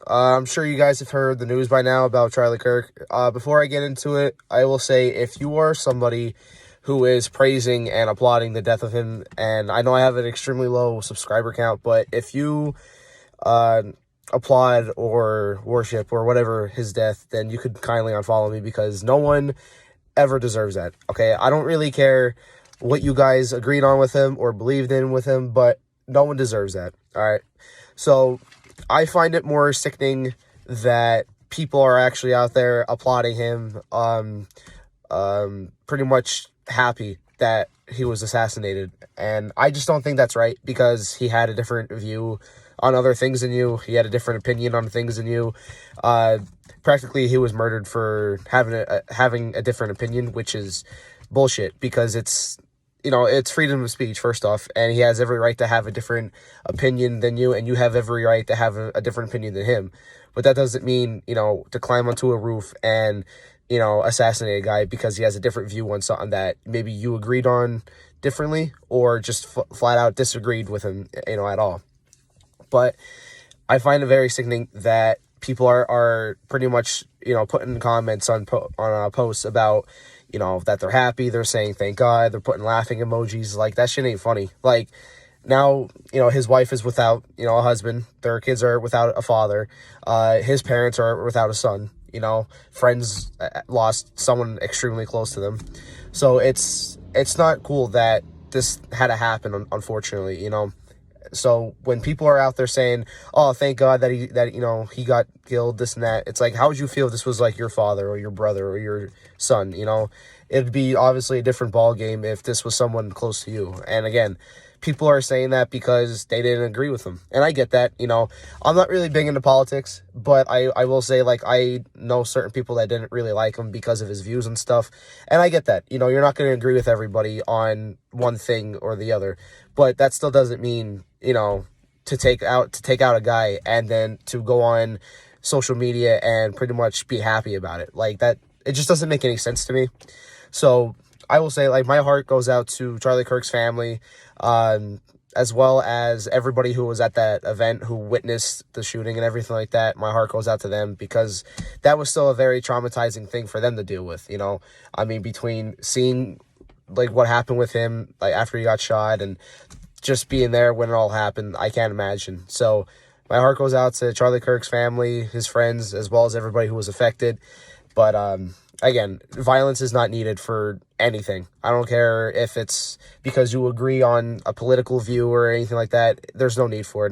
I'm sure you guys have heard the news by now about Charlie Kirk. Before I get into it, I will say if you are somebody who is praising and applauding the death of him, and I know I have an extremely low subscriber count, but if you applaud or worship or whatever his death, then you could kindly unfollow me because no one ever deserves that, okay? I don't really care what you guys agreed on with him or believed in with him, but no one deserves that, all right? So I find it more sickening that people are actually out there applauding him, pretty much happy that he was assassinated. And I just don't think that's right because he had a different view on other things than you. He had a different opinion on things than you. Practically, he was murdered for having a different opinion, which is bullshit because it's freedom of speech, first off, and he has every right to have a different opinion than you, and you have every right to have a different opinion than him. But that doesn't mean, to climb onto a roof and, assassinate a guy because he has a different view on something that maybe you agreed on differently or just flat out disagreed with him, at all. But I find it very sickening that people are pretty much, putting comments on posts about, that they're happy, they're saying thank God, they're putting laughing emojis. Like, that shit ain't funny. Like, now, his wife is without, a husband, their kids are without a father, his parents are without a son, friends lost someone extremely close to them. So it's not cool that this had to happen, unfortunately, So when people are out there saying, "Oh, thank God that he got killed," this and that, it's like, how would you feel if this was like your father or your brother or your son? It'd be obviously a different ball game if this was someone close to you. And again, people are saying that because they didn't agree with him, and I get that. I'm not really big into politics, but I will say, like, I know certain people that didn't really like him because of his views and stuff, and I get that. You're not going to agree with everybody on one thing or the other, but that still doesn't mean to take out a guy and then to go on social media and pretty much be happy about it. Like, that, it just doesn't make any sense to me. So I will say, like, my heart goes out to Charlie Kirk's family, as well as everybody who was at that event who witnessed the shooting and everything like that. My heart goes out to them because that was still a very traumatizing thing for them to deal with, I mean, between seeing, like, what happened with him, like, after he got shot and just being there when it all happened, I can't imagine. So my heart goes out to Charlie Kirk's family, his friends, as well as everybody who was affected. But again, violence is not needed for anything. I don't care if it's because you agree on a political view or anything like that. There's no need for it.